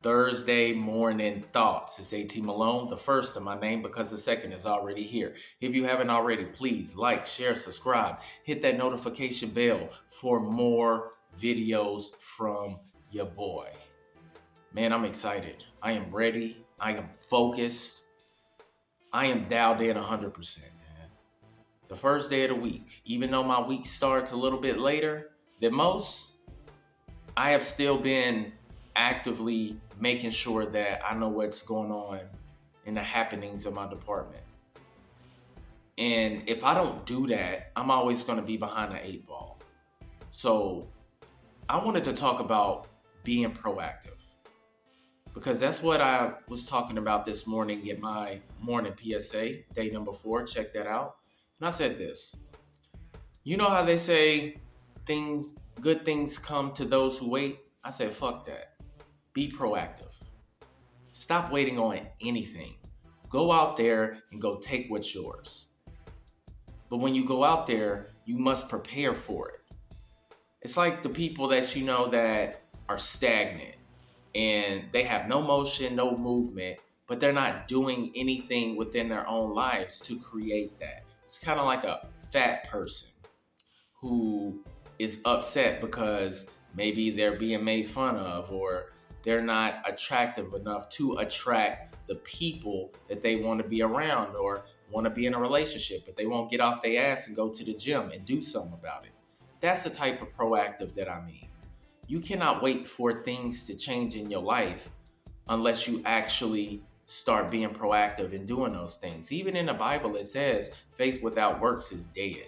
Thursday morning thoughts. It's AT Malone, the first of my name because the second is already here. If you haven't already, please like, share, subscribe, hit that notification bell for more videos from your boy. Man, I'm excited. I am ready. I am focused. I am dialed in 100%, man. The first day of the week, even though my week starts a little bit later than most, I have still been actively making sure that I know what's going on in the happenings of my department. And if I don't do that, I'm always going to be behind the eight ball. So I wanted to talk about being proactive because that's what I was talking about this morning in my morning PSA, day number 4. Check that out. And I said this. You know how they say good things come to those who wait? I said, fuck that. Be proactive. Stop waiting on anything. Go out there and go take what's yours. But when you go out there, you must prepare for it. It's like the people that you know that are stagnant and they have no motion, no movement, but they're not doing anything within their own lives to create that. It's kind of like a fat person who is upset because maybe they're being made fun of or they're not attractive enough to attract the people that they want to be around or want to be in a relationship, but they won't get off their ass and go to the gym and do something about it. That's the type of proactive that I mean. You cannot wait for things to change in your life unless you actually start being proactive and doing those things. Even in the Bible, it says faith without works is dead.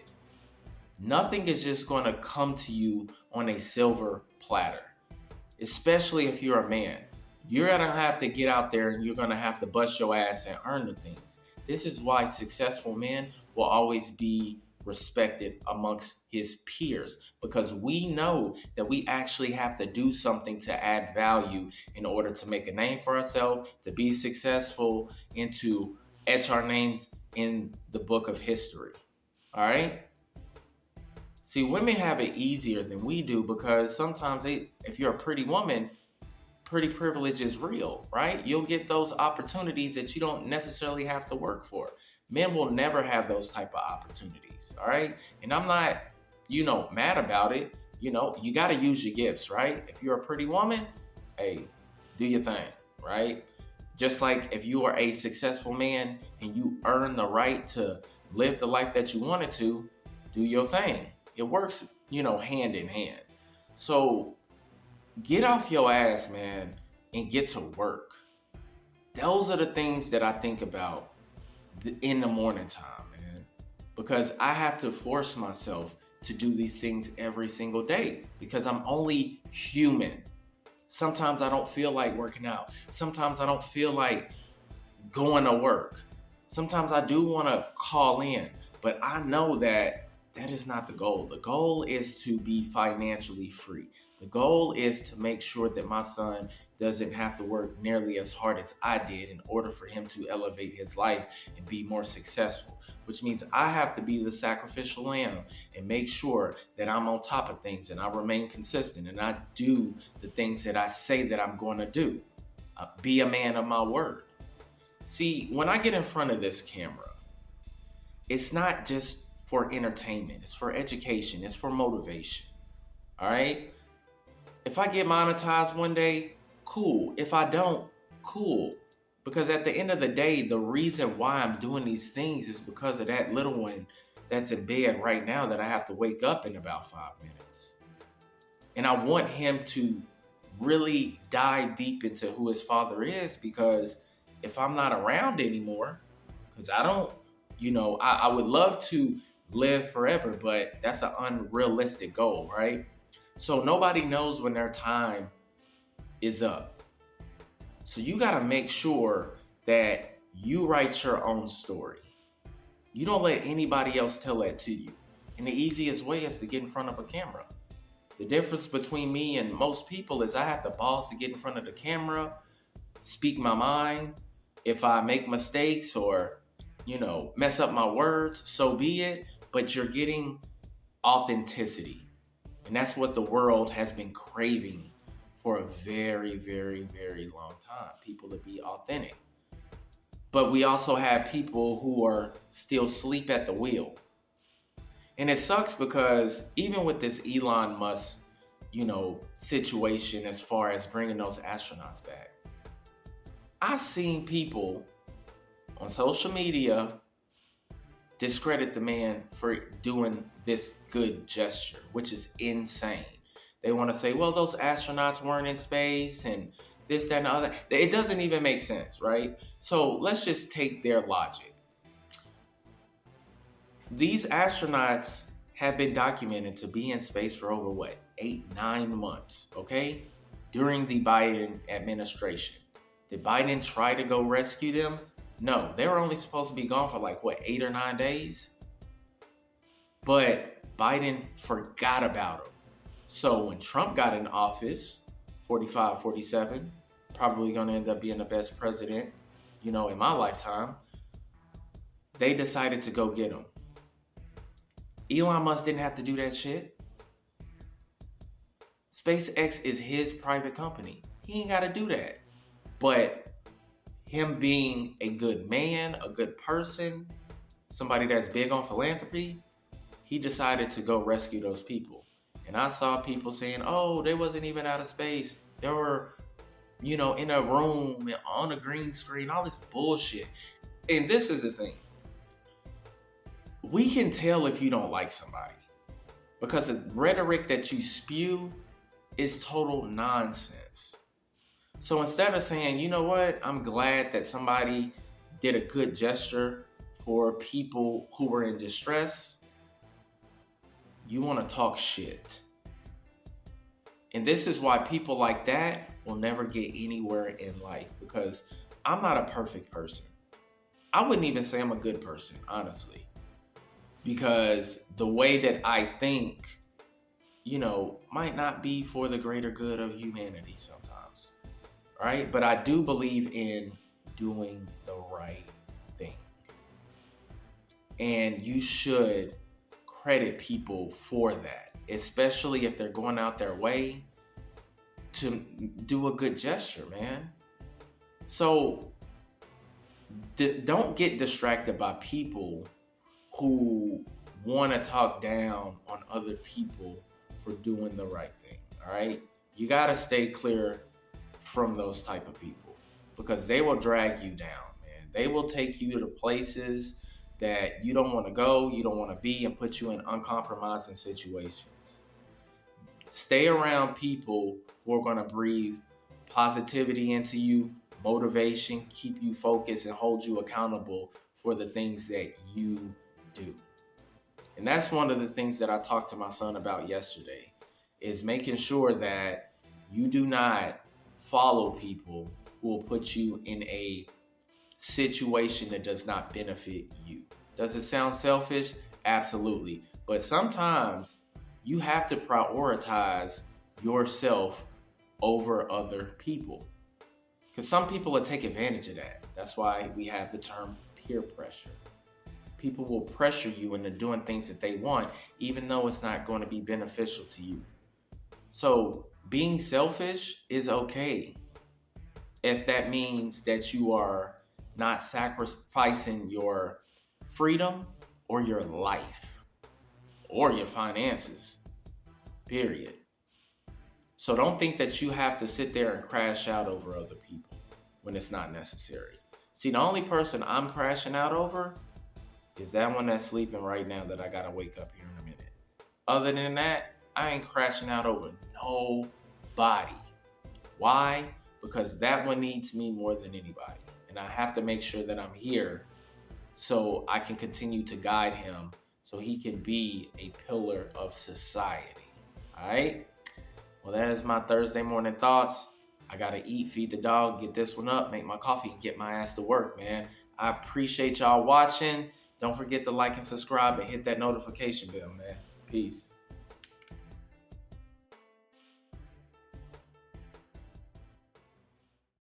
Nothing is just going to come to you on a silver platter, especially if you're a man. You're going to have to get out there and you're going to have to bust your ass and earn the things. This is why successful men will always be respected amongst his peers, because we know that we actually have to do something to add value in order to make a name for ourselves, to be successful, and to etch our names in the book of history. All right? See, women have it easier than we do because sometimes if you're a pretty woman, pretty privilege is real, right? You'll get those opportunities that you don't necessarily have to work for. Men will never have those type of opportunities, all right? And I'm not, mad about it. You got to use your gifts, right? If you're a pretty woman, hey, do your thing, right? Just like if you are a successful man and you earn the right to live the life that you wanted to, do your thing. It works, hand in hand. So get off your ass, man, and get to work. Those are the things that I think about in the morning time, man, because I have to force myself to do these things every single day because I'm only human. Sometimes I don't feel like working out. Sometimes I don't feel like going to work. Sometimes I do want to call in, but I know that is not the goal. The goal is to be financially free. The goal is to make sure that my son doesn't have to work nearly as hard as I did in order for him to elevate his life and be more successful, which means I have to be the sacrificial lamb and make sure that I'm on top of things and I remain consistent and I do the things that I say that I'm going to do. Be a man of my word. See, when I get in front of this camera, it's not just for entertainment, it's for education, it's for motivation. All right? If I get monetized one day, cool. If I don't, cool. Because at the end of the day, the reason why I'm doing these things is because of that little one that's in bed right now that I have to wake up in about 5 minutes. And I want him to really dive deep into who his father is, because if I'm not around anymore, because I don't, I would love to live forever, but that's an unrealistic goal, right? So nobody knows when their time is up. So you got to make sure that you write your own story. You don't let anybody else tell that to you. And the easiest way is to get in front of a camera. The difference between me and most people is I have the balls to get in front of the camera, speak my mind. If I make mistakes or, mess up my words, so be it. But you're getting authenticity. And that's what the world has been craving for a very, very, very long time. People to be authentic. But we also have people who are still asleep at the wheel. And it sucks because even with this Elon Musk, situation as far as bringing those astronauts back, I've seen people on social media discredit the man for doing this good gesture, which is insane. They want to say, well, those astronauts weren't in space and this, that, and the other. It doesn't even make sense, right? So let's just take their logic. These astronauts have been documented to be in space for over 8-9 months, okay? During the Biden administration. Did Biden try to go rescue them? No, they were only supposed to be gone for 8 or 9 days. But Biden forgot about them. So when Trump got in office, 45, 47, probably gonna end up being the best president, in my lifetime, they decided to go get him. Elon Musk didn't have to do that shit. SpaceX is his private company. He ain't gotta do that. But him being a good man, a good person, somebody that's big on philanthropy, he decided to go rescue those people. And I saw people saying, oh, they wasn't even out of space. They were, in a room on a green screen, all this bullshit. And this is the thing. We can tell if you don't like somebody because the rhetoric that you spew is total nonsense. So instead of saying, you know what, I'm glad that somebody did a good gesture for people who were in distress, you want to talk shit. And this is why people like that will never get anywhere in life, because I'm not a perfect person. I wouldn't even say I'm a good person, honestly, because the way that I think, might not be for the greater good of humanity sometimes, right? But I do believe in doing the right thing. And you should credit people for that, especially if they're going out their way to do a good gesture, man. So don't get distracted by people who want to talk down on other people for doing the right thing, all right? You got to stay clear from those type of people because they will drag you down, man. They will take you to places that you don't want to go, you don't want to be, and put you in uncompromising situations. Stay around people who are going to breathe positivity into you, motivation, keep you focused, and hold you accountable for the things that you do. And that's one of the things that I talked to my son about yesterday, is making sure that you do not follow people who will put you in a situation that does not benefit you. Does it sound selfish? Absolutely. But sometimes you have to prioritize yourself over other people, because some people will take advantage of that. That's why we have the term peer pressure. People will pressure you into doing things that they want, even though it's not going to be beneficial to you. So being selfish is okay if that means that you are not sacrificing your freedom or your life or your finances, period. So don't think that you have to sit there and crash out over other people when it's not necessary. See, the only person I'm crashing out over is that one that's sleeping right now that I gotta wake up here in a minute. Other than that, I ain't crashing out over nobody. Why? Because that one needs me more than anybody. And I have to make sure that I'm here so I can continue to guide him so he can be a pillar of society. All right? Well, that is my Thursday morning thoughts. I gotta eat, feed the dog, get this one up, make my coffee, and get my ass to work, man. I appreciate y'all watching. Don't forget to like and subscribe and hit that notification bell, man. Peace.